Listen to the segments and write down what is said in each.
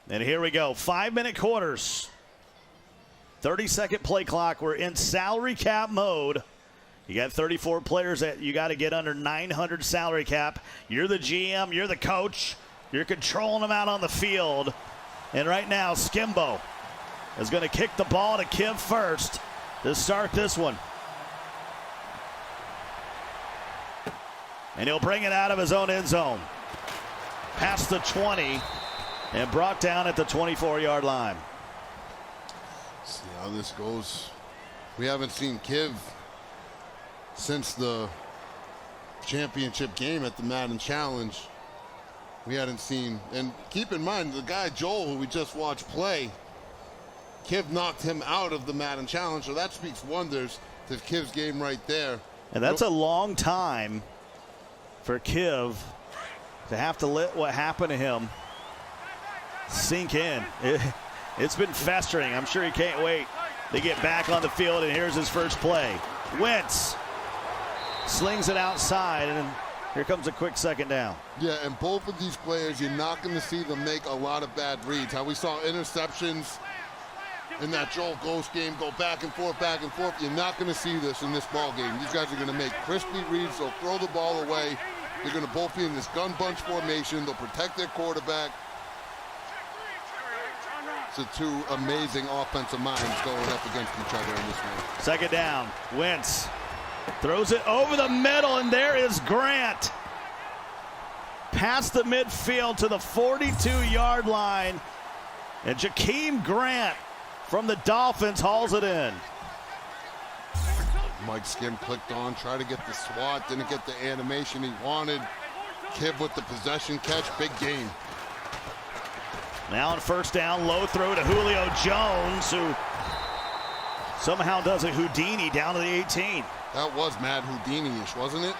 And here we go. 5-minute quarters. 30-second play clock. We're in salary cap mode. You got 34 players that you got to get under 900 salary cap. You're the GM. You're the coach. You're controlling them out on the field. And right now, Skimbo is going to kick the ball to Kiv first to start this one. And he'll bring it out of his own end zone. Past the 20 and brought down at the 24-yard line. See how this goes. We haven't seen Kiv since the championship game at the Madden Challenge. We hadn't seen, and keep in mind, the guy Joel, who we just watched play, Kiv knocked him out of the Madden Challenge, so that speaks wonders to Kiv's game right there. And that's a long time for Kiv to have to let what happened to him sink in. It's been festering. I'm sure he can't wait to get back on the field, and here's his first play. Wentz slings it outside, and here comes a quick second down. Yeah, and both of these players, you're not going to see them make a lot of bad reads. How we saw interceptions in that Joel Ghost game go back and forth, back and forth. You're not going to see this in this ball game. These guys are going to make crispy reads. They'll throw the ball away. They're going to both be in this gun bunch formation. They'll protect their quarterback. So two amazing offensive minds going up against each other in this one. Second down. Wentz throws it over the middle, and there is Grant. Past the midfield to the 42-yard line. And Jakeem Grant from the Dolphins hauls it in. Mike Skim clicked on, tried to get the swat, didn't get the animation he wanted. Kiv with the possession catch, big gain. Now on first down, low throw to Julio Jones, who somehow does a Houdini down to the 18. That was mad Houdini-ish, wasn't it?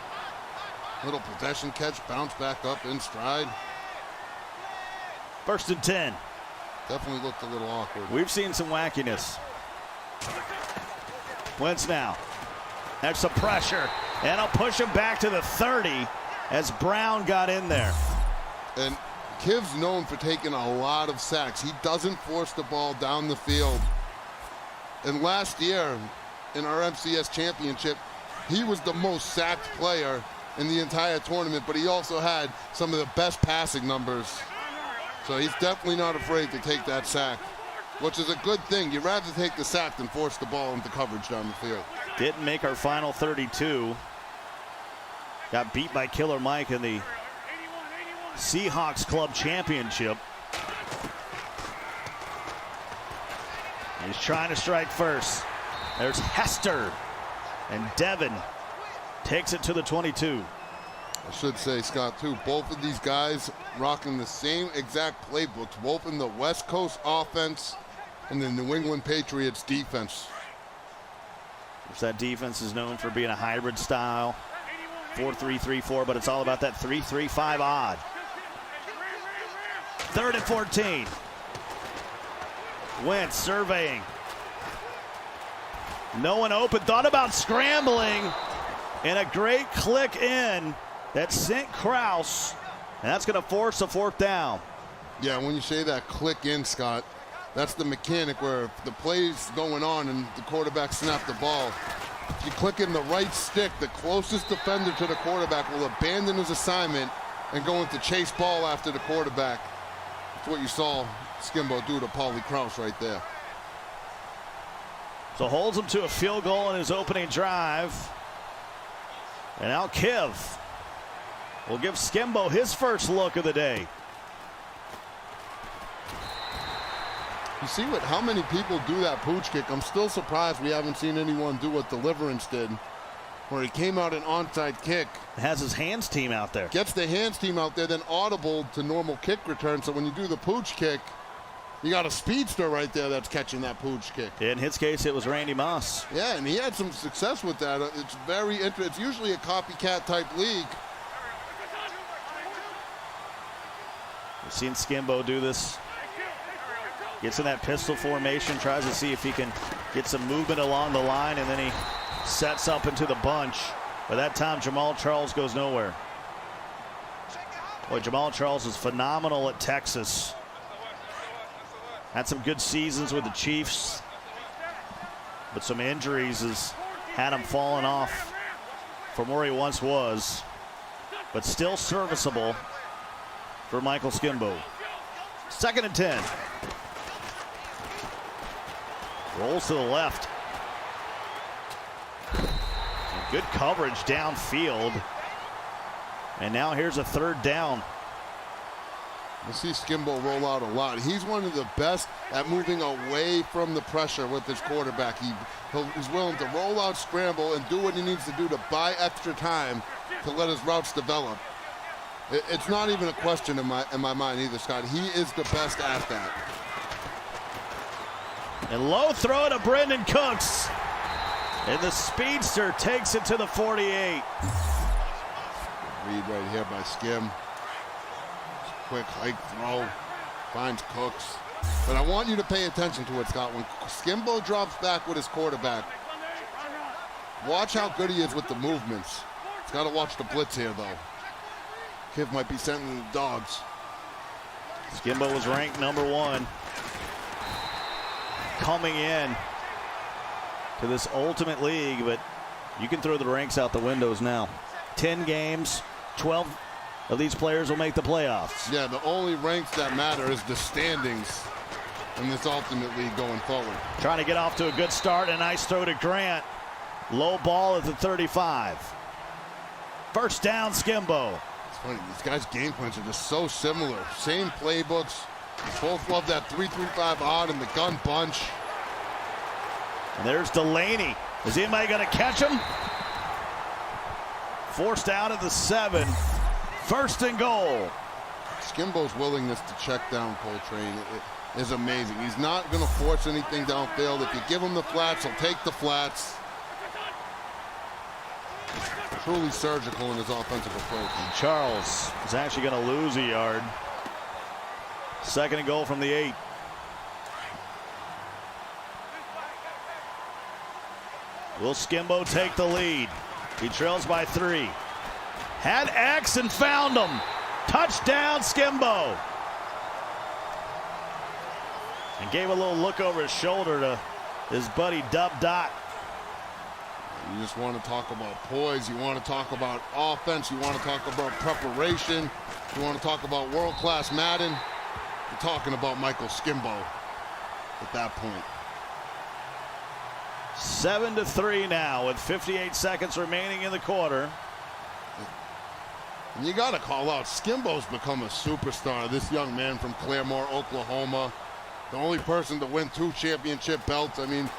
Little possession catch, bounce back up in stride. First and 10. Definitely looked a little awkward. We've seen some wackiness. Wentz now. That's some pressure. And I'll push him back to the 30 as Brown got in there. And Kiv's known for taking a lot of sacks. He doesn't force the ball down the field. And last year in our MCS championship, he was the most sacked player in the entire tournament, but he also had some of the best passing numbers. So he's definitely not afraid to take that sack, which is a good thing. You'd rather take the sack than force the ball into coverage down the field. Didn't make our final 32. Got beat by Killer Mike in the Seahawks Club Championship. He's trying to strike first. There's Hester, and Devin takes it to the 22. I should say, Scott, too, both of these guys rocking the same exact playbooks, both in the West Coast offense and the New England Patriots defense. That defense is known for being a hybrid style, 4-3-3-4, but it's all about that 3-3-5 odd. Third and 14. Wentz surveying. No one open, thought about scrambling, and a great click in that sent Kraus, and that's going to force a fourth down. Yeah, when you say that click in, Scott, that's the mechanic where the play's going on and the quarterback snapped the ball. If you click in the right stick, the closest defender to the quarterback will abandon his assignment and go into chase ball after the quarterback. That's what you saw Skimbo do to Paulie Kraus right there. So holds him to a field goal in his opening drive. And now Kiv will give Skimbo his first look of the day. You see how many people do that pooch kick. I'm still surprised we haven't seen anyone do what Deliverance did, where he came out an onside kick. Has his hands team out there. Gets the hands team out there, then audible to normal kick return. So when you do the pooch kick, you got a speedster right there that's catching that pooch kick. In his case, it was Randy Moss. Yeah, and he had some success with that. It's very interesting. It's usually a copycat type league. We've seen Skimbo do this. Gets in that pistol formation, tries to see if he can get some movement along the line, and then he sets up into the bunch. By that time, Jamal Charles goes nowhere. Boy, Jamal Charles is phenomenal at Texas. Had some good seasons with the Chiefs, but some injuries has had him falling off from where he once was, but still serviceable for Michael Skimbo. 2nd and 10. Rolls to the left. Good coverage downfield. And now here's a 3rd down. You see Skimbo roll out a lot. He's one of the best at moving away from the pressure with his quarterback. He's willing to roll out, scramble, and do what he needs to do to buy extra time to let his routes develop. It's not even a question in my mind either, Scott. He is the best at that. And low throw to Brendan Cooks. And the speedster takes it to the 48. Read right here by Skim. Quick hike throw. Finds Cooks. But I want you to pay attention to it, Scott. When Skimbo drops back with his quarterback, watch how good he is with the movements. He's got to watch the blitz here, though. Kiv might be sending the dogs. Skimbo was ranked #1. Coming in to this ultimate league, but you can throw the ranks out the windows now. 10 games, 12 of these players will make the playoffs. Yeah, the only ranks that matter is the standings in this ultimate league going forward. Trying to get off to a good start. A nice throw to Grant. Low ball at the 35. 1st down, Skimbo. It's funny, these guys' game plans are just so similar. Same playbooks. Both love that 3-3-5 odd and the gun bunch. And there's Delaney. Is anybody going to catch him? Forced out at the 7. 1st and goal. Skimbo's willingness to check down Coltrane is amazing. He's not going to force anything downfield. If you give him the flats, he'll take the flats. Truly surgical in his offensive approach. And Charles is actually going to lose a yard. 2nd and goal from the 8. Will Skimbo take the lead? He trails by 3. Had X and found him. Touchdown, Skimbo. And gave a little look over his shoulder to his buddy Dub Dot. You just want to talk about poise. You want to talk about offense. You want to talk about preparation. You want to talk about world-class Madden. You're talking about Michael Skimbo at that point. 7-3 now with 58 seconds remaining in the quarter. And you got to call out, Skimbo's become a superstar. This young man from Claremore, Oklahoma. The only person to win 2 championship belts. I mean,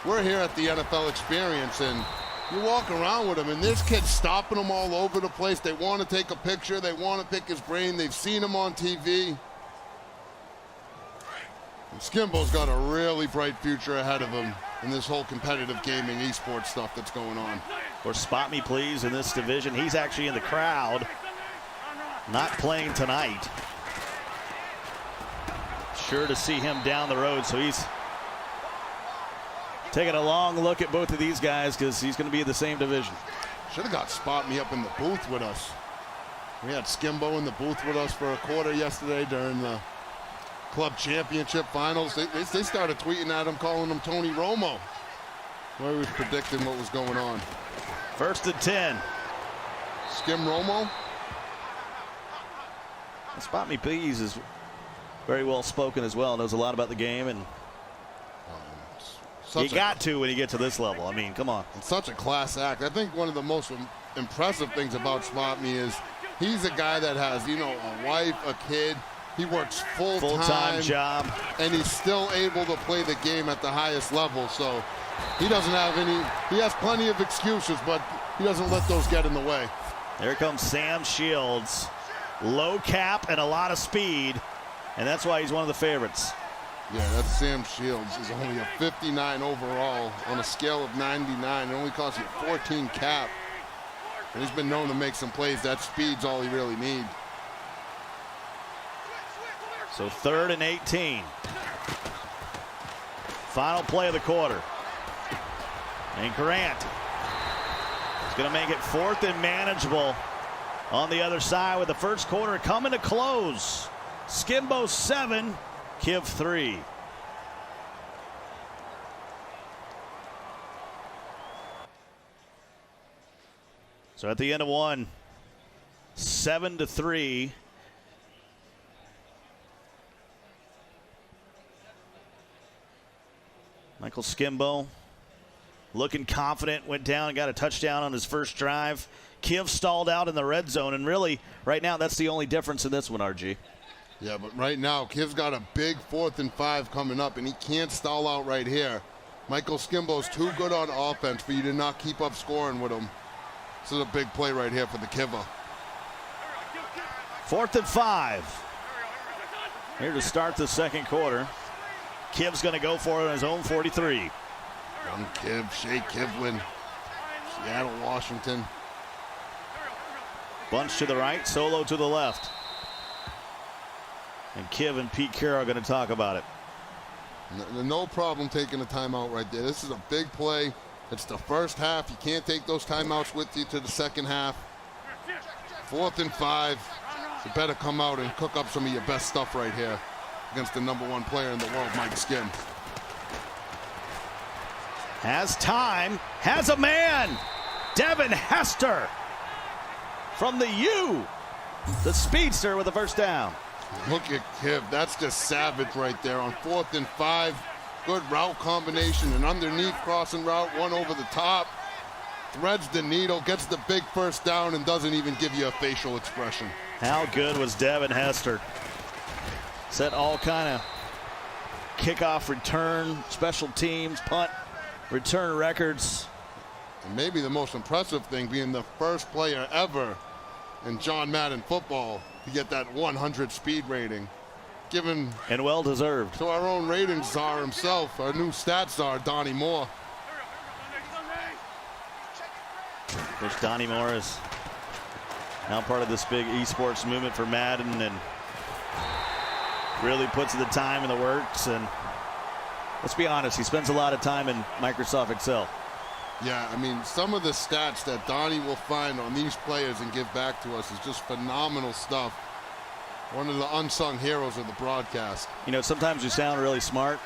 we're here at the NFL Experience, and you walk around with him, and this kid's stopping them all over the place. They want to take a picture. They want to pick his brain. They've seen him on TV. And Skimbo's got a really bright future ahead of him in this whole competitive gaming esports stuff that's going on. Of course, spot me please in this division. He's actually in the crowd, not playing tonight. Sure to see him down the road, so he's taking a long look at both of these guys because he's going to be in the same division. Should have got Spot Me up in the booth with us. We had Skimbo in the booth with us for a quarter yesterday during the club championship finals. They started tweeting at him, calling him Tony Romo. Where he was predicting what was going on. 1st and 10. Skim Romo. Spot me please is very well spoken as well. Knows a lot about the game, and you got to when you get to this level. I mean, come on. It's such a class act. I think one of the most impressive things about Spot Me is he's a guy that has, you know, a wife, a kid. He works full-time job, and he's still able to play the game at the highest level. So he doesn't have any. He has plenty of excuses, but he doesn't let those get in the way. There comes Sam Shields. Low cap and a lot of speed, and that's why he's one of the favorites. Yeah, that's Sam Shields. He's only a 59 overall on a scale of 99. It only costs you 14 cap. And he's been known to make some plays. That speed's all he really needs. So 3rd and 18. Final play of the quarter. And Grant is going to make it 4th and manageable on the other side with the first quarter coming to close. Skimbo 7, Kiv 3. So at the end of one, 7-3. Michael Skimbo looking confident, went down and got a touchdown on his first drive. Kiv stalled out in the red zone, and really, right now, that's the only difference in this one, RG. Yeah, but right now, Kiv's got a big 4th and 5 coming up, and he can't stall out right here. Michael Skimbo's too good on offense for you to not keep up scoring with him. This is a big play right here for the Kiva. 4th and 5. Here to start the second quarter. Kiv's going to go for it on his own 43. Young Kiv, Shea Kivlin, Seattle, Washington. Bunch to the right, Solo to the left. And Kiv and Pete Carroll are going to talk about it. No problem taking a timeout right there. This is a big play. It's the first half. You can't take those timeouts with you to the second half. 4th and 5. You better come out and cook up some of your best stuff right here against the #1 player in the world, Mike Skim. Has time, has a man. Devin Hester from the U. The speedster with the first down. Look at Kiv. That's just savage right there on 4th and 5. Good route combination, an underneath crossing route, one over the top. Threads the needle, gets the big first down, and doesn't even give you a facial expression. How good was Devin Hester? Set all kind of kickoff return, special teams, punt, return records. And maybe the most impressive thing being the first player ever in John Madden football to get that 100 speed rating. Given and well deserved to our own ratings czar himself, our new stats czar, Donnie Moore. Which Donnie Moore is now part of this big esports movement for Madden and really puts the time in the works. And let's be honest, he spends a lot of time in Microsoft Excel. Yeah, I mean, some of the stats that Donnie will find on these players and give back to us is just phenomenal stuff. One of the unsung heroes of the broadcast. You know, sometimes you sound really smart.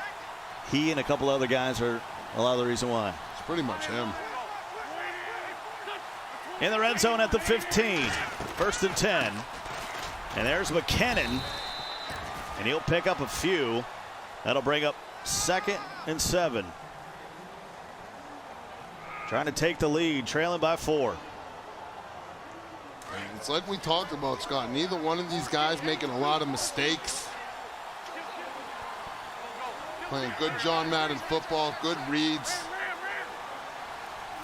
He and a couple other guys are a lot of the reason why. It's pretty much him. In the red zone at the 15. 1st and 10. And there's McKinnon. And he'll pick up a few. That'll bring up 2nd and 7. Trying to take the lead, trailing by 4. It's like we talked about, Scott. Neither one of these guys making a lot of mistakes. Playing good John Madden football, good reads.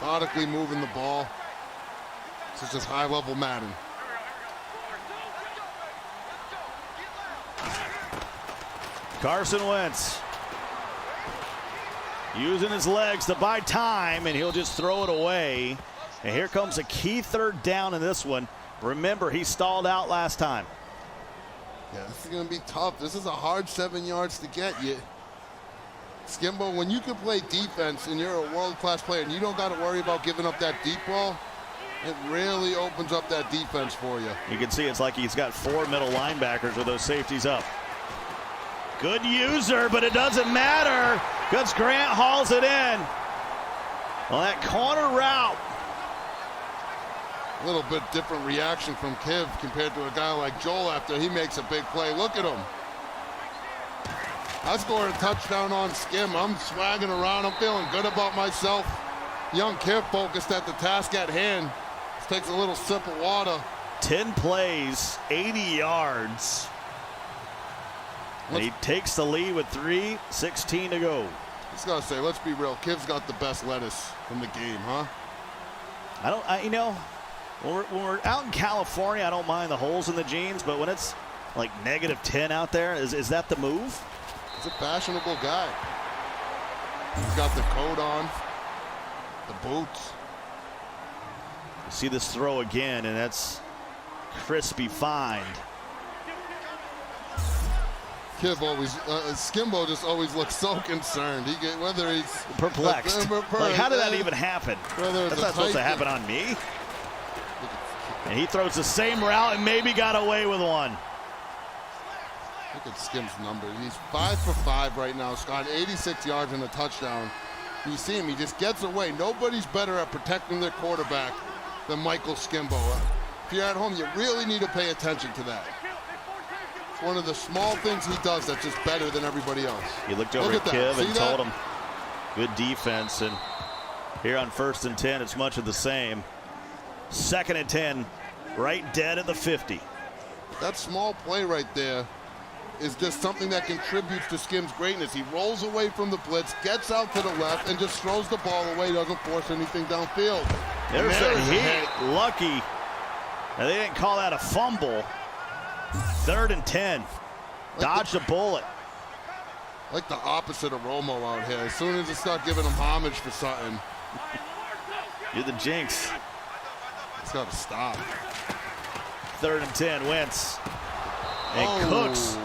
Methodically moving the ball. This is just high-level Madden. Carson Wentz using his legs to buy time, and he'll just throw it away. And here comes a key 3rd down in this one. Remember, he stalled out last time. Yeah, this is going to be tough. This is a hard 7 yards to get you. Skimbo, when you can play defense and you're a world-class player and you don't got to worry about giving up that deep ball, it really opens up that defense for you. You can see it's like he's got 4 middle linebackers with those safeties up. Good user, but it doesn't matter because Grant hauls it in. On that corner route. A little bit different reaction from Kiv compared to a guy like Joel after he makes a big play. Look at him. I scored a touchdown on Skim. I'm swagging around. I'm feeling good about myself. Young Kiv focused at the task at hand. Just takes a little sip of water. 10 plays, 80 yards. And he takes the lead with 3:16 to go. Just gotta say, let's be real. Kiv's got the best lettuce in the game, huh? You know, when we're out in California, I don't mind the holes in the jeans, but when it's like -10 out there, is that the move? He's a fashionable guy. He's got the coat on, the boots. You see this throw again, and that's crispy find. Kiv always, Skimbo just always looks so concerned. Whether he's perplexed. Like, how did that even happen? That's not supposed to happen on me. And he throws the same route and maybe got away with one. Look at Skim's numbers. He's 5 for 5 right now, Scott. 86 yards and a touchdown. You see him, he just gets away. Nobody's better at protecting their quarterback than Michael Skimbo. If you're at home, you really need to pay attention to that. It's one of the small things he does that's just better than everybody else. He looked over at Kiv and told him, good defense. And here on 1st and 10, it's much of the same. 2nd and 10, right dead at the 50. That small play right there is just something that contributes to Skim's greatness. He rolls away from the blitz, gets out to the left, and just throws the ball away, doesn't force anything downfield. There's a hit. Lucky. Now, they didn't call that a fumble. 3rd and 10. Dodged a bullet. Like the opposite of Romo out here. As soon as they start giving him homage for something. You're the jinx. It's got to stop. 3rd and 10, Wentz. And Cooks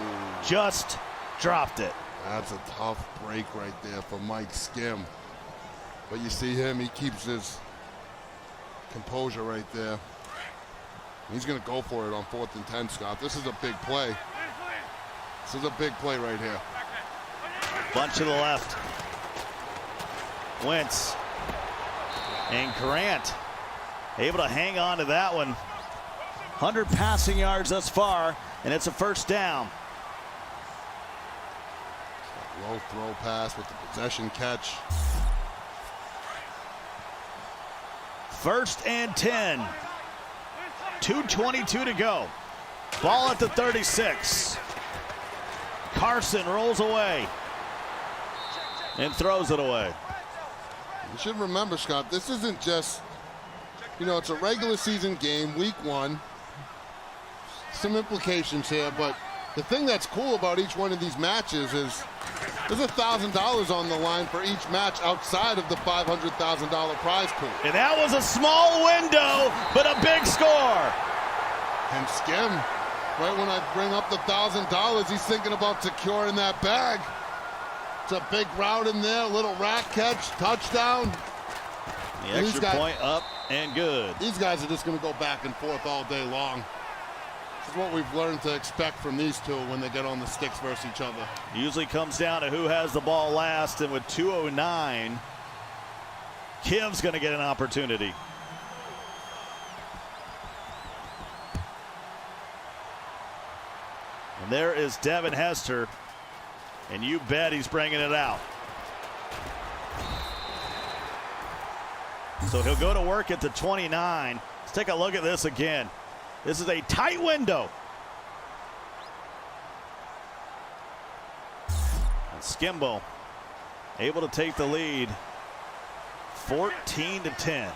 just dropped it. That's a tough break right there for Mike Skim. But you see him, he keeps his composure right there. He's going to go for it on 4th and 10, Scott. This is a big play. This is a big play right here. Bunch to the left. Wentz. And Grant able to hang on to that one. 100 passing yards thus far, and it's a 1st down. Low throw pass with the possession catch. 1st and 10. 2:22 to go. Ball at the 36. Carson rolls away and throws it away. You should remember, Scott, this isn't just, it's a regular season game, week 1. Some implications here, but the thing that's cool about each one of these matches is there's $1,000 on the line for each match outside of the $500,000 prize pool. And that was a small window, but a big score. And Skim, right when I bring up the $1,000, he's thinking about securing that bag. It's a big route in there, a little rack catch, touchdown. The extra point up and good. These guys are just going to go back and forth all day long. This is what we've learned to expect from these two when they get on the sticks versus each other. Usually comes down to who has the ball last, and with 2:09, Kiv's going to get an opportunity. And there is Devin Hester, and you bet he's bringing it out. So he'll go to work at the 29. Let's take a look at this again. This is a tight window. And Skimbo able to take the lead 14-10.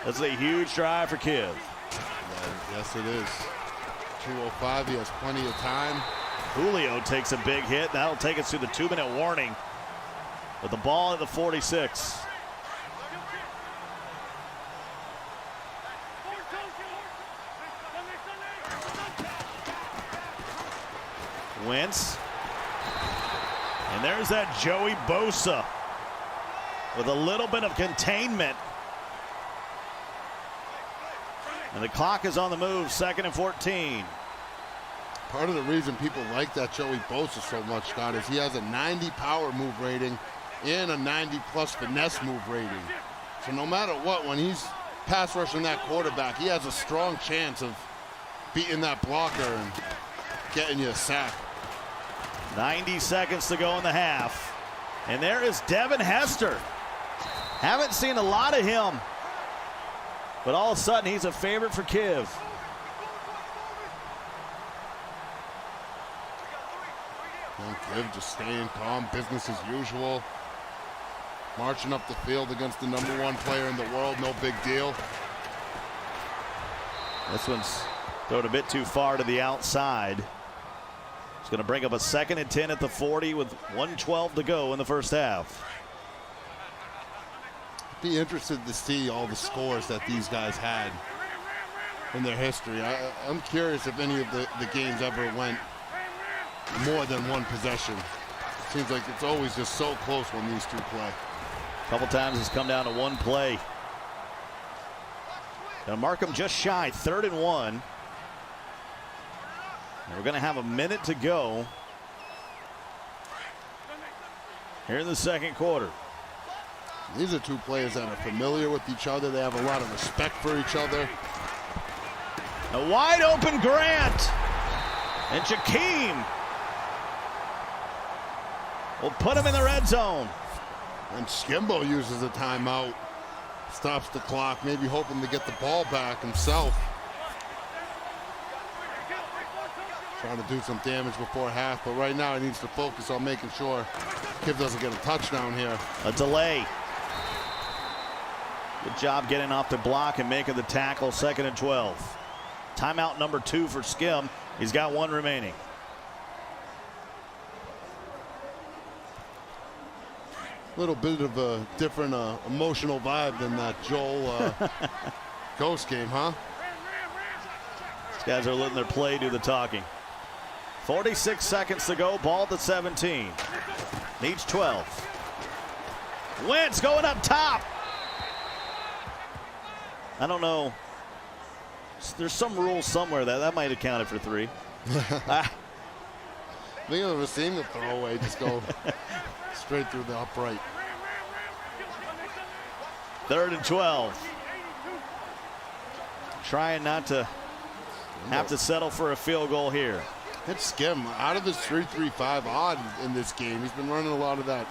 That's a huge drive for Kiv. Yes, it is. 2:05, he has plenty of time. Julio takes a big hit. That'll take us to the 2-minute warning with the ball at the 46. Wentz. And there's that Joey Bosa with a little bit of containment. And the clock is on the move, 2nd and 14. Part of the reason people like that Joey Bosa so much, Scott, is he has a 90 power move rating and a 90+ finesse move rating. So no matter what, when he's pass rushing that quarterback, he has a strong chance of beating that blocker and getting you a sack. 90 seconds to go in the half. And there is Devin Hester. Haven't seen a lot of him, but all of a sudden he's a favorite for Kiv. And Kiv just staying calm, business as usual. Marching up the field against the #1 player in the world, no big deal. This one's thrown a bit too far to the outside. It's going to bring up a 2nd and 10 at the 40 with 1:12 to go in the first half. Be interested to see all the scores that these guys had in their history. I'm curious if any of the games ever went more than one possession. Seems like it's always just so close when these two play. A couple times it's come down to one play. Gonna mark them just shy, 3rd and 1. And we're gonna have a minute to go here in the second quarter. These are two players that are familiar with each other. They have a lot of respect for each other. A wide open Grant. And Jakeem will put him in the red zone. And Skimbo uses a timeout. Stops the clock, maybe hoping to get the ball back himself. Trying to do some damage before half, but right now he needs to focus on making sure Kiv doesn't get a touchdown here. A delay. Good job getting off the block and making the tackle. 2nd and 12. Timeout number 2 for Skim. He's got 1 remaining. A little bit of a different emotional vibe than that Joel Ghost game, huh? These guys are letting their play do the talking. 46 seconds to go. Ball to 17. Needs 12. Wentz going up top. I don't know. There's some rule somewhere that might have counted for 3. I think I've never seen the throwaway just go straight through the upright. 3rd and 12. Trying not to have to settle for a field goal here. It's Skim out of his 3-3-5 odd in this game. He's been running a lot of that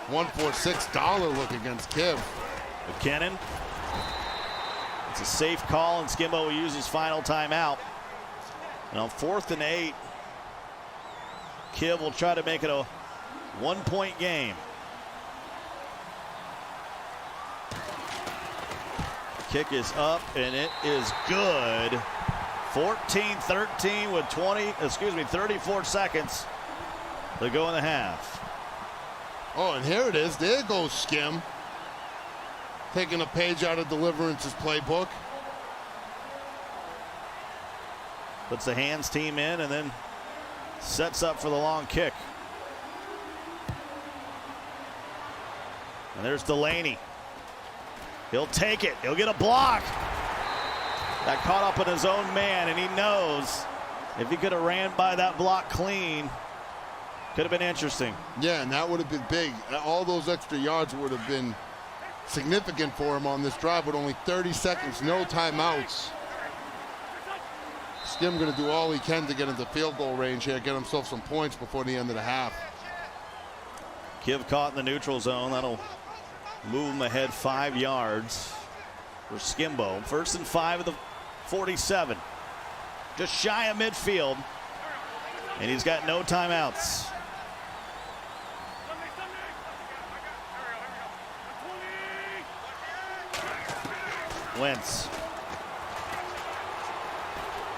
1-4-6 dollar look against Kiv. McKinnon. It's a safe call, and Skimbo will use his final timeout. And on 4th and 8, Kiv will try to make it a 1-point game. Kick is up, and it is good. 14-13 with 34 seconds to go in the half. Oh, and here it is. There goes Skim. Taking a page out of Deliverance's playbook. Puts the hands team in and then sets up for the long kick. And there's Delaney. He'll take it. He'll get a block. Got caught up in his own man, and he knows if he could have ran by that block clean, could have been interesting. Yeah, and that would have been big. All those extra yards would have been significant for him on this drive with only 30 seconds, no timeouts. Skim going to do all he can to get into field goal range here, get himself some points before the end of the half. Kiv caught in the neutral zone. That'll move him ahead 5 yards for Skimbo. 1st and 5 of the 47. Just shy of midfield. And he's got no timeouts. Wentz.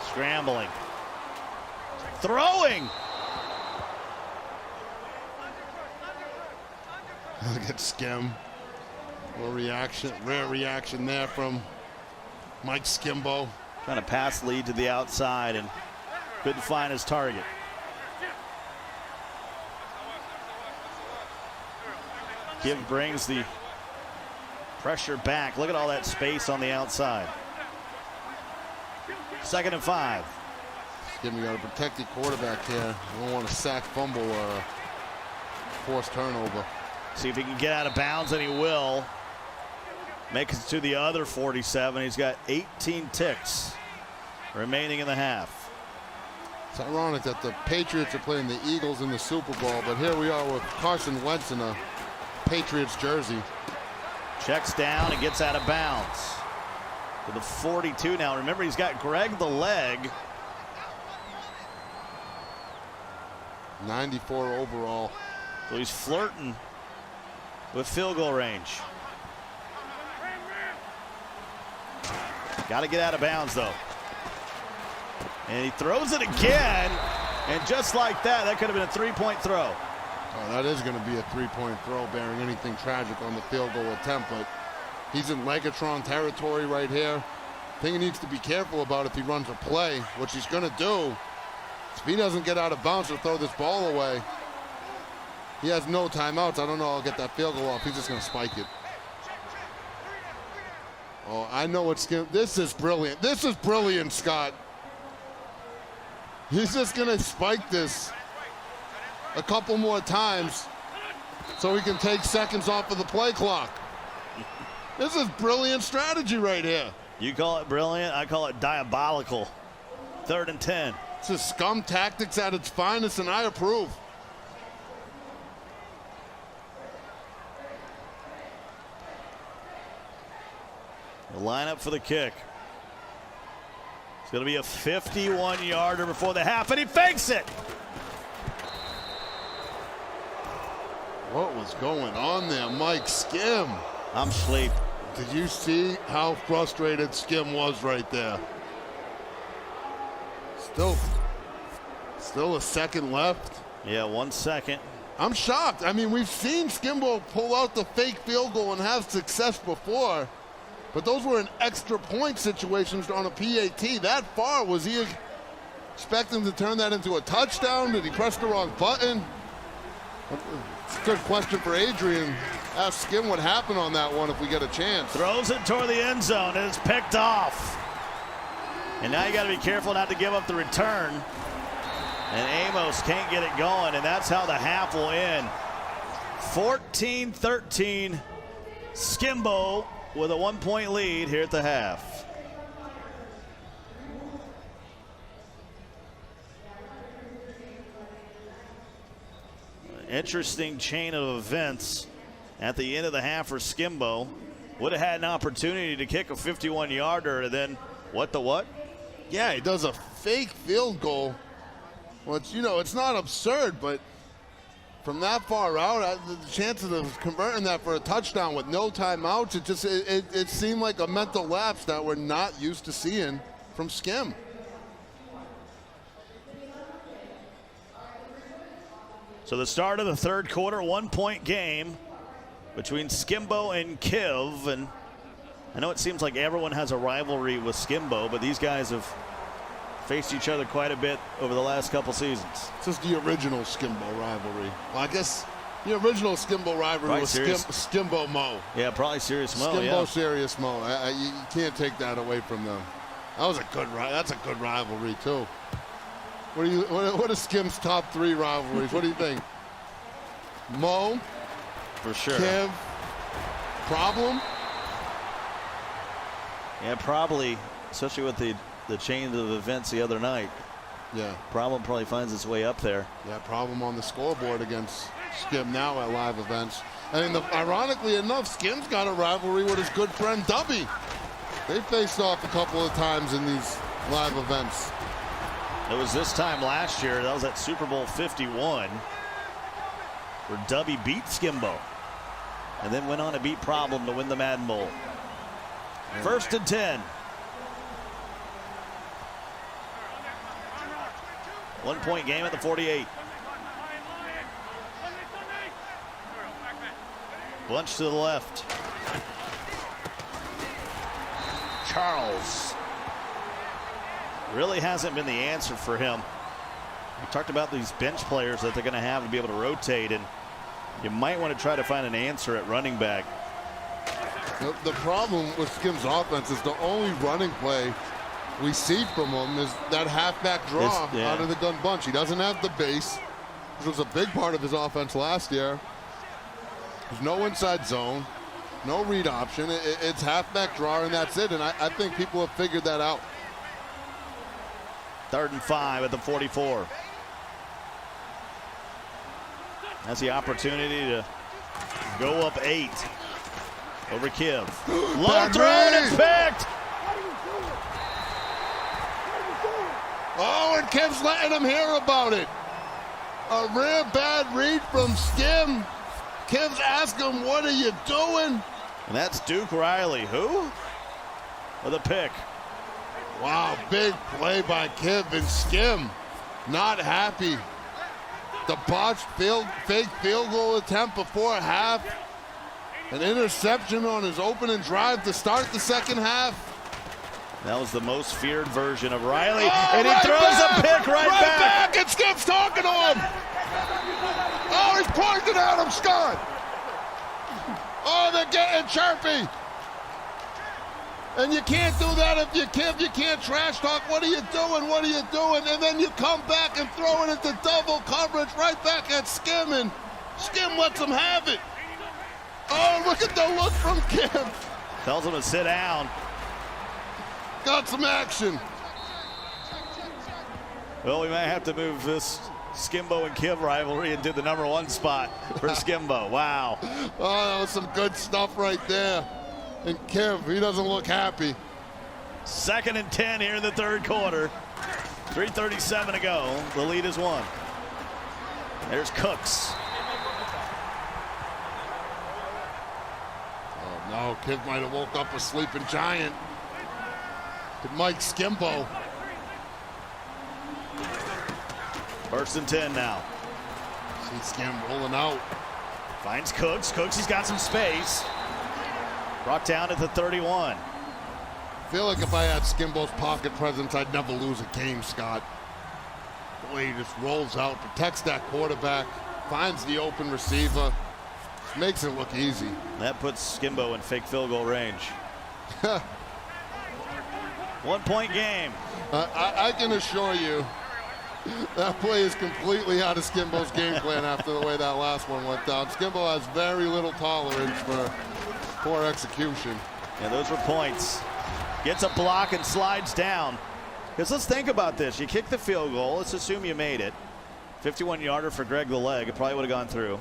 Scrambling. Throwing. Look at Skim. Rare reaction there from Mike Skimbo. Trying to pass lead to the outside and couldn't find his target. Kiv brings the pressure back. Look at all that space on the outside. 2nd and 5. Skim, you got to protect your quarterback here. You don't want a sack, fumble, or a forced turnover. See if he can get out of bounds, and he will. Makes it to the other 47. He's got 18 ticks remaining in the half. It's ironic that the Patriots are playing the Eagles in the Super Bowl, but here we are with Carson Wentz in a Patriots jersey. Checks down and gets out of bounds to the 42 now. Remember, he's got Greg the leg. 94 overall. So he's flirting with field goal range. Got to get out of bounds, though. And he throws it again. And just like that, that could have been a 3-point throw. Oh, that is going to be a 3-point throw, bearing anything tragic on the field goal attempt. But he's in Legatron territory right here. Thing he needs to be careful about if he runs a play, which he's going to do. If he doesn't get out of bounds or throw this ball away, he has no timeouts. I don't know how he'll get that field goal off. He's just going to spike it. Oh, I know what's going to... This is brilliant. This is brilliant, Scott. He's just going to spike this a couple more times so he can take seconds off of the play clock. This is brilliant strategy right here. You call it brilliant, I call it diabolical. 3rd and 10. This is scum tactics at its finest, and I approve. The lineup for the kick. It's going to be a 51-yarder before the half, and he fakes it. What was going on there, Mike Skim? I'm asleep. Did you see how frustrated Skim was right there? Still a second left. Yeah, 1 second. I'm shocked. I mean, we've seen Skimbo pull out the fake field goal and have success before, but those were in extra point situations on a PAT. That far, was he expecting to turn that into a touchdown? Did he press the wrong button? It's a good question for Adrian. Ask Skim what happened on that one if we get a chance. Throws it toward the end zone, and it's picked off. And now you got to be careful not to give up the return. And Amos can't get it going, and that's how the half will end. 14-13. Skimbo with a 1-point lead here at the half. Interesting chain of events at the end of the half for Skimbo. Would have had an opportunity to kick a 51-yarder, and then what the what? Yeah, he does a fake field goal. Well, it's not absurd, but from that far out, the chances of converting that for a touchdown with no timeouts, it seemed like a mental lapse that we're not used to seeing from Skim. So the start of the third quarter, 1-point game between Skimbo and Kiv. And I know it seems like everyone has a rivalry with Skimbo, but these guys have faced each other quite a bit over the last couple seasons. This is the original Skimbo rivalry. Well, I guess the original Skimbo rivalry was Skimbo Mo. Yeah, probably Serious Mo. Skimbo Serious Mo. You can't take that away from them. That's a good rivalry too. What are Skim's top 3 rivalries? What do you think? Mo, for sure. Kev, Problem. Yeah, probably, especially with the chain of events the other night. Yeah. Problem probably finds its way up there. Yeah, Problem on the scoreboard against Skim now at live events. And ironically enough, Skim's got a rivalry with his good friend Dubby. They faced off a couple of times in these live events. It was this time last year. That was at Super Bowl 51 where Dubby beat Skimbo and then went on to beat Problem to win the Madden Bowl. 1st and 10. 1-point game at the 48. Bunch to the left. Charles really hasn't been the answer for him. We talked about these bench players that they're going to have to be able to rotate, and you might want to try to find an answer at running back. The problem with Skim's offense is the only running play we see from him is that halfback draw out of the gun bunch. He doesn't have the base, which was a big part of his offense last year. There's no inside zone, no read option. It's halfback draw, and that's it. And I think people have figured that out. 3rd and 5 at the 44. Has the opportunity to go up 8 over Kiv. Low throw, and it's picked. Oh, and Kiv's letting him hear about it. A real bad read from Skim. Kiv's asking him, what are you doing? And that's Duke Riley. Who? With a pick. Wow, big play by Kiv, and Skim not happy. The botched fake field goal attempt before half. An interception on his opening drive to start the second half. That was the most feared version of Riley, and he throws a pick right back. And Skip's talking to him. Oh, he's pointing at him, Scott. Oh, they're getting chirpy. And you can't do that if you can't trash talk. What are you doing? What are you doing? And then you come back and throw it into double coverage right back at Skim. And Skim lets him have it. Oh, look at the look from Kim. Tells him to sit down. Got some action. Well, we might have to move this Skimbo and Kiv rivalry into the #1 spot for Skimbo. Wow. Oh, that was some good stuff right there. And Kiv, he doesn't look happy. 2nd and 10 here in the 3rd quarter. 3:37 to go. The lead is 1. There's Cooks. Oh, no. Kiv might have woke up a sleeping giant. Good Mike Skimbo. 1st and 10 now. See Skim rolling out. Finds Cooks. Cooks, he's got some space. Brought down at the 31. I feel like if I had Skimbo's pocket presence, I'd never lose a game, Scott. The way he just rolls out, protects that quarterback, finds the open receiver, makes it look easy. That puts Skimbo in fake field goal range. 1-point game. I can assure you that play is completely out of Skimbo's game plan after the way that last one went down. Skimbo has very little tolerance for poor execution. Yeah, those were points. Gets a block and slides down. Because let's think about this. You kick the field goal. Let's assume you made it. 51-yarder for Greg the Leg. It probably would have gone through.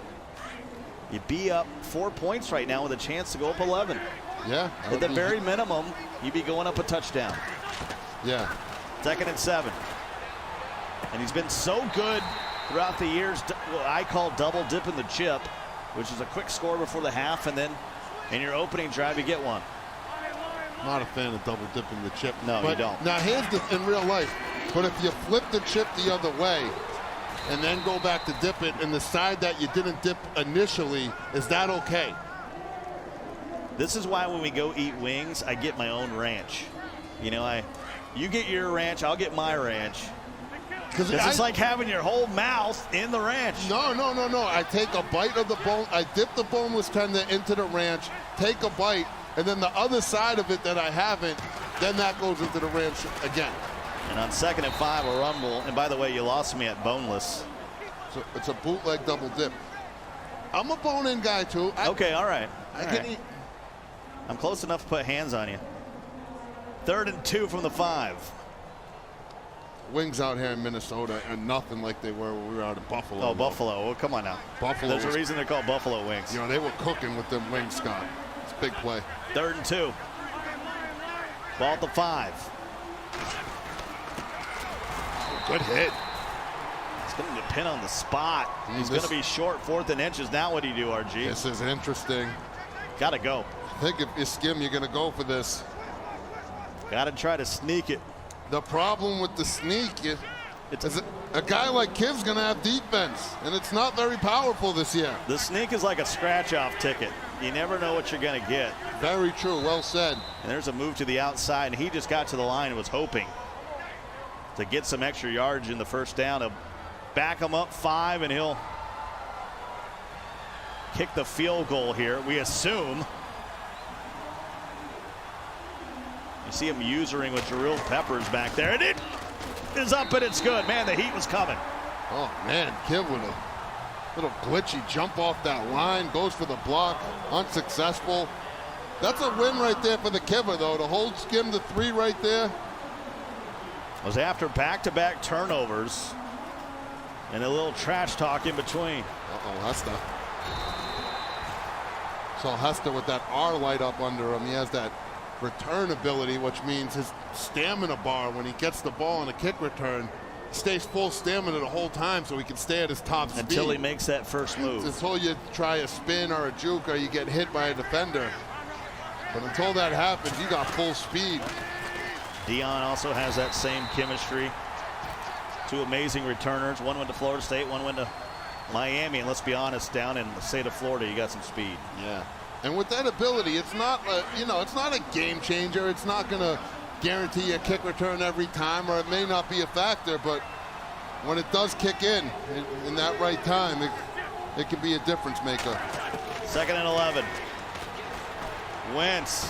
You'd be up 4 points right now with a chance to go up 11. Yeah. At the very minimum, you'd be going up a touchdown. Yeah. 2nd and 7. And he's been so good throughout the years, what I call double dipping the chip, which is a quick score before the half, and then in your opening drive, you get one. Not a fan of double dipping the chip. No, but you don't. Now, here's the in real life. But if you flip the chip the other way and then go back to dip it, and the side that you didn't dip initially, is that okay? This is why when we go eat wings, I get my own ranch. You know, you get your ranch, I'll get my ranch. Because it's like having your whole mouth in the ranch. No. I take a bite of the bone. I dip the boneless tender into the ranch, take a bite, and then the other side of it that I haven't, then that goes into the ranch again. And on 2nd and 5, a rumble. And by the way, you lost me at boneless. So it's a bootleg double dip. I'm a bone-in guy, too. Okay, all right. I can eat. I'm close enough to put hands on you. 3rd and 2 from the 5. Wings out here in Minnesota are nothing like they were when we were out in Buffalo. Oh, Buffalo. Well, come on now. Buffalo. There's a reason they're called Buffalo wings. You know, they were cooking with them wings, Scott. It's a big play. 3rd and 2. Ball at the 5. Good hit. He's going to pin on the spot. He's going to be short, 4th and inches. Now what do you do, RG? This is interesting. Got to go. I think if you skim, you're going to go for this. Got to try to sneak it. The problem with the sneak is a guy like Kiv's going to have defense, and it's not very powerful this year. The sneak is like a scratch-off ticket. You never know what you're going to get. Very true. Well said. And there's a move to the outside, and he just got to the line and was hoping to get some extra yards in the first down to back him up 5, and he'll kick the field goal here, we assume. You see him usering with Jarrell Peppers back there, and it is up, and it's good. Man, the heat was coming. Oh, man, Kiv with a little glitchy jump off that line, goes for the block, unsuccessful. That's a win right there for the Kiver, though, to hold Skim to 3 right there. It was after back-to-back turnovers and a little trash talk in between. Uh-oh, Hester. So Hester with that R light up under him. He has that return ability, which means his stamina bar, when he gets the ball in a kick return, stays full stamina the whole time so he can stay at his top speed. Until he makes that first move. Until you try a spin or a juke or you get hit by a defender. But until that happens, you got full speed. Dion also has that same chemistry. 2 amazing returners. One went to Florida State, one went to Miami. And let's be honest, down in the state of Florida, you got some speed. Yeah. And with that ability, it's not it's not a game changer. It's not going to guarantee a kick return every time, or it may not be a factor, but when it does kick in that right time, it can be a difference maker. 2nd and 11. Wentz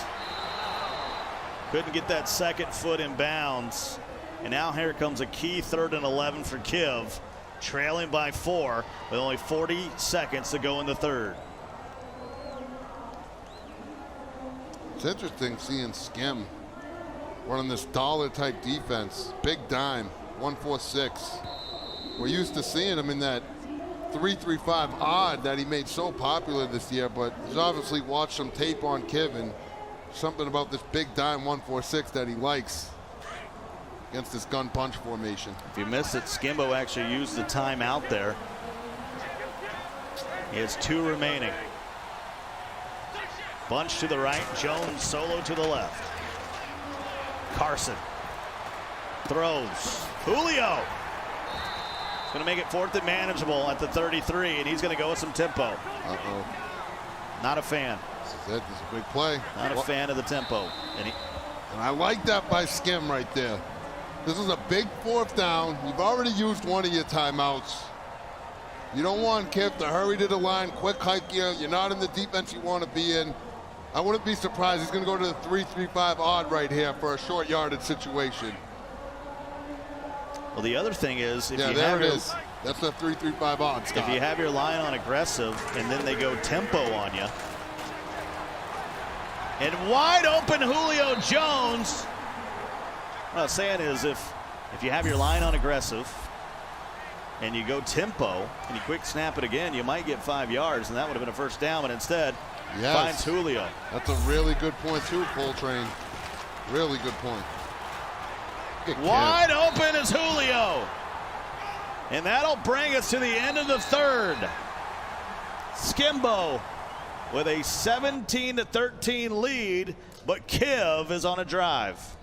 couldn't get that second foot in bounds. And now here comes a key 3rd and 11 for Kiv. trailing by 4 with only 40 seconds to go in the third. It's interesting seeing Skim running this dollar type defense. Big dime, 146. We're used to seeing him in that 3-3-5 odd that he made so popular this year, but he's obviously watched some tape on Kiv and something about this big dime 146 that he likes against this gun punch formation. If you missed it, Skimbo actually used the timeout there. He has 2 remaining. Bunch to the right, Jones solo to the left. Carson throws. Julio. He's going to make it 4th and manageable at the 33, and he's going to go with some tempo. Uh-oh. Not a fan. This is it. This is a big play. Not a fan of the tempo. And I like that by Skim right there. This is a big 4th down. You've already used one of your timeouts. You don't want Kiv to hurry to the line, quick hike you. You're not in the defense you want to be in. I wouldn't be surprised. He's going to go to the 3-3-5 odd right here for a short yardage situation. Well, the other thing is, if you there have it your, is. That's the 3-3-5 odd, Scott. If you have your line on aggressive and then they go tempo on you, and wide open Julio Jones. What I'm saying is, if you have your line on aggressive and you go tempo and you quick snap it again, you might get 5 yards, and that would have been a first down, but instead finds Julio. That's a really good point too, Coltrane. Really good point. Wide open is Julio. And that'll bring us to the end of the third. Skimbo with a 17-13 lead, but Kiv is on a drive.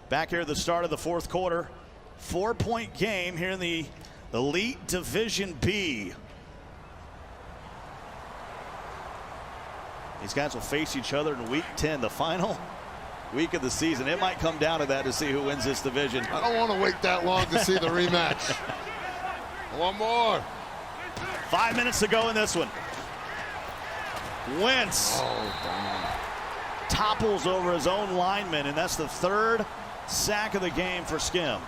Back here at the start of the 4th quarter. 4-point game here in the Elite Division B. These guys will face each other in week 10, the final week of the season. It might come down to that to see who wins this division. I don't want to wait that long to see the rematch. One more. 5 minutes to go in this one. Wentz topples over his own lineman, and that's the 3rd sack of the game for Skim.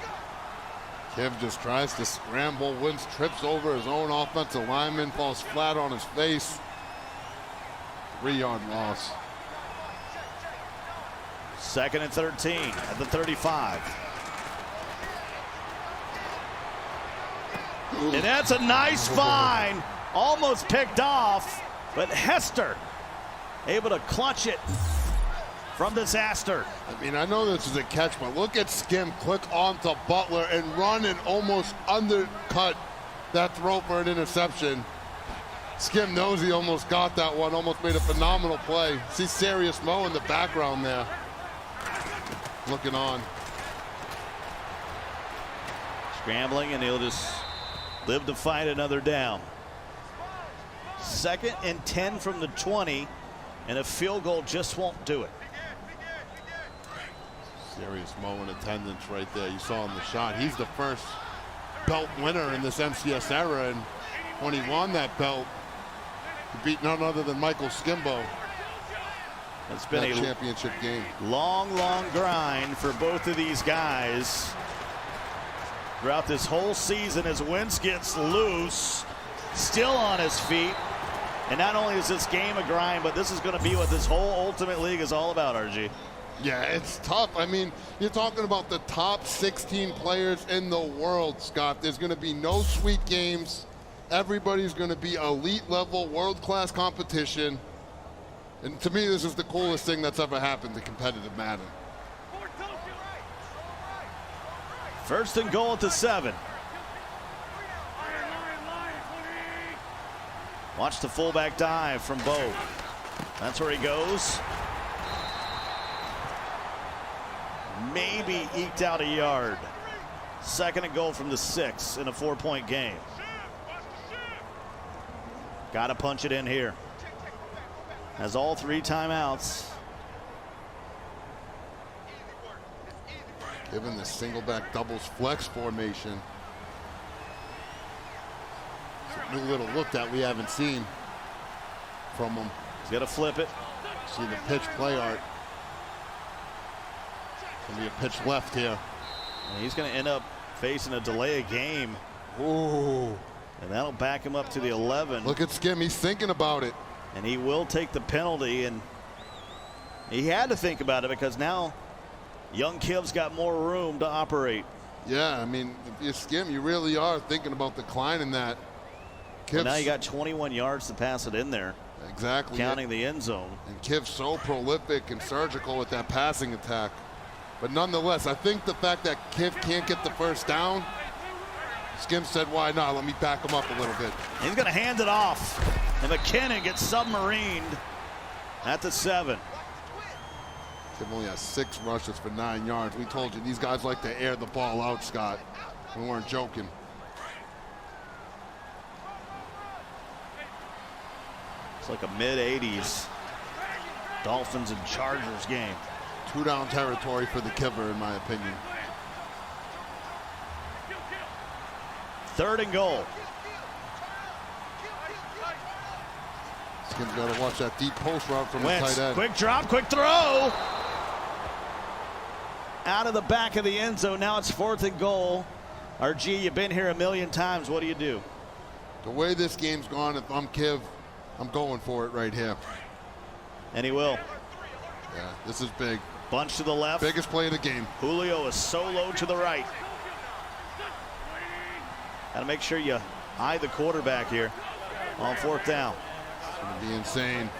Kiv just tries to scramble. Wentz trips over his own offensive lineman, falls flat on his face. 3-yard loss. 2nd and 13 at the 35. And that's a nice find. Almost picked off, but Hester able to clutch it from disaster. I mean, I know this is a catch, but look at Skim click onto Butler and run and almost undercut that throw for an interception. Skim knows he almost got that one, almost made a phenomenal play. See Serious Mo in the background there, looking on. Scrambling, and he'll just live to fight another down. 2nd and 10 from the 20, and a field goal just won't do it. Serious Mo in attendance right there. You saw him the shot. He's the first belt winner in this MCS era, and when he won that belt, he beat none other than Michael Skimbo. It's been a championship game. Long grind for both of these guys throughout this whole season as Wentz gets loose, still on his feet. And not only is this game a grind, but this is going to be what this whole Ultimate League is all about, RG. Yeah, it's tough. I mean, you're talking about the top 16 players in the world, Scott. There's going to be no sweet games. Everybody's going to be elite level, world-class competition. And to me, this is the coolest thing that's ever happened to competitive Madden. 1st and goal at the 7. Watch the fullback dive from Bo. That's where he goes. Maybe eked out a yard. 2nd and goal from the 6 in a 4-point game. Got to punch it in here. Has all 3 timeouts. Given the single back doubles flex formation. It's a new little look that we haven't seen from him. He's got to flip it. See the pitch play art. Gonna be a pitch left here. And he's going to end up facing a delay of game. Ooh. And that'll back him up to the 11. Look at Skim. He's thinking about it. And he will take the penalty. And he had to think about it because now young Kiv's got more room to operate. Yeah, I mean, if you Skim, you really are thinking about declining that. Well, now you got 21 yards to pass it in there. Exactly. Counting the end zone. And Kiv's so prolific and surgical with that passing attack. But nonetheless, I think the fact that Kiv can't get the first down, Skim said, why not? Let me back him up a little bit. He's going to hand it off. And McKinnon gets submarined at the 7. Kiv only has 6 rushes for 9 yards. We told you, these guys like to air the ball out, Scott. We weren't joking. It's like a mid-80s Dolphins and Chargers game. 2-down territory for the Kiver, in my opinion. 3rd and goal. Skim's got to watch that deep post route from Wentz, the tight end. quick drop, quick throw. Out of the back of the end zone. Now it's 4th and goal. RG, you've been here a million times. What do you do? The way this game's gone, if I'm Kiv, I'm going for it right here. And he will. Yeah, this is big. Bunch to the left. Biggest play of the game. Julio is solo to the right. Got to make sure you eye the quarterback here on 4th down. It's going to be insane.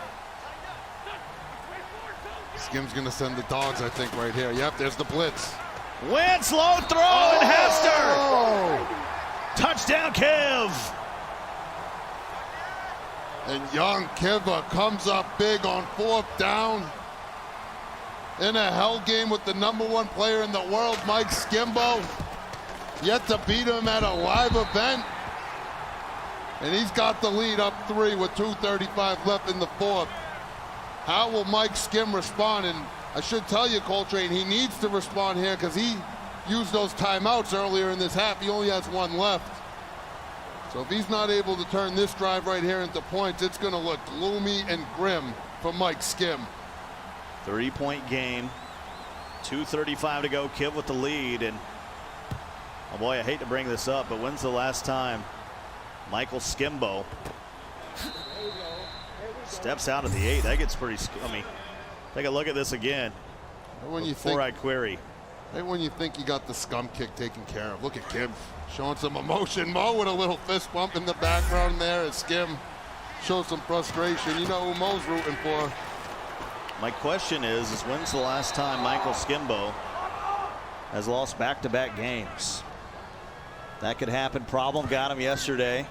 Skim's going to send the dogs, I think, right here. Yep, there's the blitz. Wentz, low throw, and Hester. Touchdown, Kiv. And young Kiva comes up big on 4th down. In a hell game with the #1 player in the world, Mike Skimbo. Yet to beat him at a live event. And he's got the lead up 3 with 2:35 left in the 4th. How will Mike Skim respond? And I should tell you, Coltrane, he needs to respond here because he used those timeouts earlier in this half. He only has 1 left. So if he's not able to turn this drive right here into points, it's going to look gloomy and grim for Mike Skim. 3-point game. 2:35 to go. Kiv with the lead. And oh boy, I hate to bring this up, but when's the last time Michael Skimbo steps out of the 8? That gets pretty scummy. Take a look at this again before I query. Right when you think you got the scum kick taken care of. Look at Kim showing some emotion. Mo with a little fist bump in the background there as Skim shows some frustration. You know who Mo's rooting for. My question is when's the last time Michael Skimbo has lost back-to-back games? That could happen. Problem got him yesterday.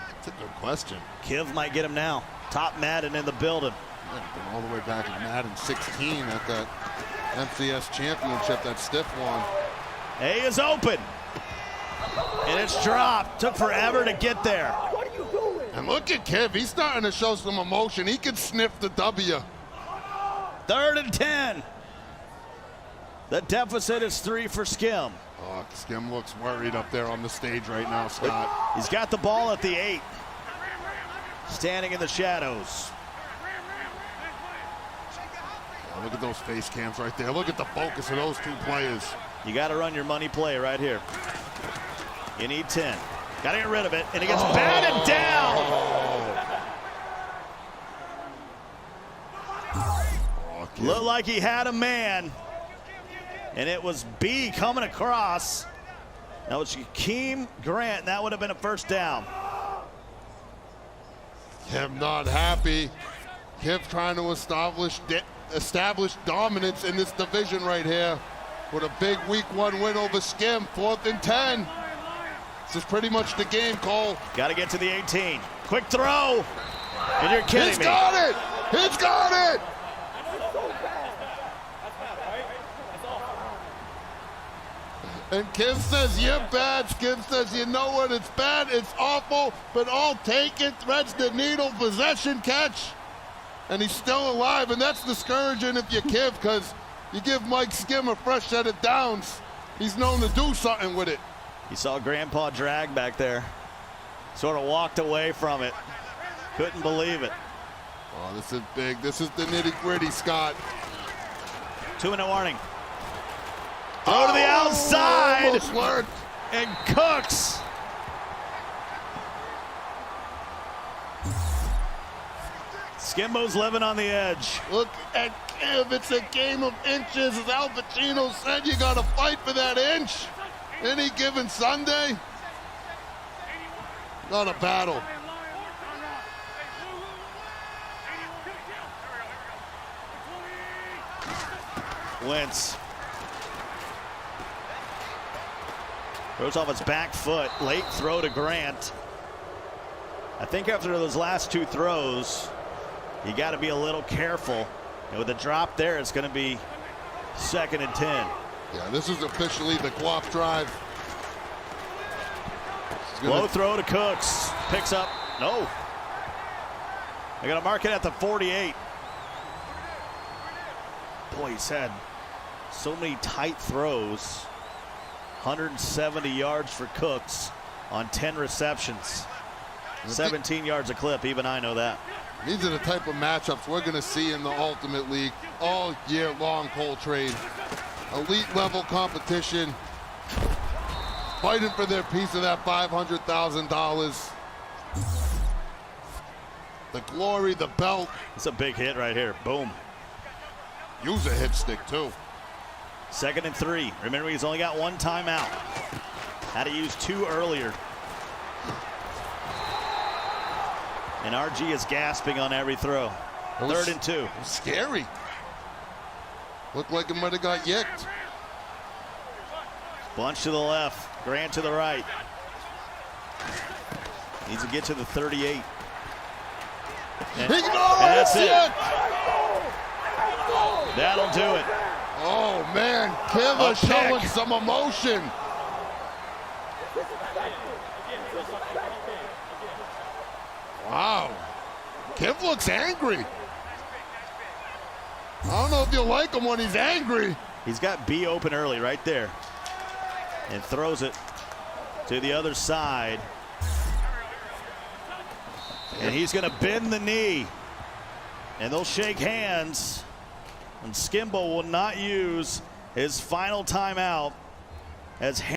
That's a good question. Kiv might get him now. Top Madden in the building. Been all the way back in Madden 16 at that MCS championship that Stiff won. A is open. And it's dropped. Took forever to get there. And look at Kiv. He's starting to show some emotion. He can sniff the W. 3rd and 10. The deficit is 3 for Skim. Oh, Skim looks worried up there on the stage right now, Scott. He's got the ball at the 8. Standing in the shadows. Oh, look at those face cams right there. Look at the focus of those 2 players. You got to run your money play right here. You need 10. Got to get rid of it. And he gets batted down. Looked like he had a man. And it was B coming across. That was Jakeem Grant. That would have been a 1st down. Kiv not happy. Kiv trying to establish dominance in this division right here with a big week 1 win over Skim. 4th and 10. This is pretty much the game, Cole. Got to get to the 18. Quick throw. And you're kidding me. He's got it. He's got it. And Kiv says, you're bad. Skim says, you know what? It's bad. It's awful. But I'll take it. Threads the needle. Possession catch. And he's still alive. And that's discouraging if you're Kiv because you give Mike Skim a fresh set of downs. He's known to do something with it. You saw Grandpa drag back there. Sort of walked away from it. Couldn't believe it. Oh, this is big. This is the nitty-gritty, Scott. 2-0 warning. Throw to the outside. Almost worked. And Cooks. Skimbo's living on the edge. Look at Kiv. It's a game of inches. As Al Pacino said, you got to fight for that inch. Any given Sunday. Not a battle. Wentz throws off his back foot. Late throw to Grant. I think after those last two throws, you got to be a little careful. And with a drop there, it's going to be 2nd and 10. Yeah, this is officially the Guap drive. Low throw to Cooks. Picks up. No. I got to mark it at the 48. Boy, he's had so many tight throws. 170 yards for Cooks on 10 receptions. 17 yards a clip. Even I know that. These are the type of matchups we're going to see in the Ultimate League all year long, Coltrane. Elite level competition. Fighting for their piece of that $500,000. The glory, the belt. It's a big hit right here. Boom. Use a hit stick, too. 2nd and 3. Remember, he's only got one timeout. Had to use 2 earlier. And RG is gasping on every throw. 3rd and 2. It was scary. Looked like it might have got yicked. Bunch to the left. Grant to the right. Needs to get to the 38. And that's it. That'll do it. Oh, man. Kiv is showing some emotion. Wow. Kiv looks angry. I don't know if you like him when he's angry. He's got B open early right there. And throws it to the other side. And he's going to bend the knee. And they'll shake hands. And Skimbo will not use his final timeout as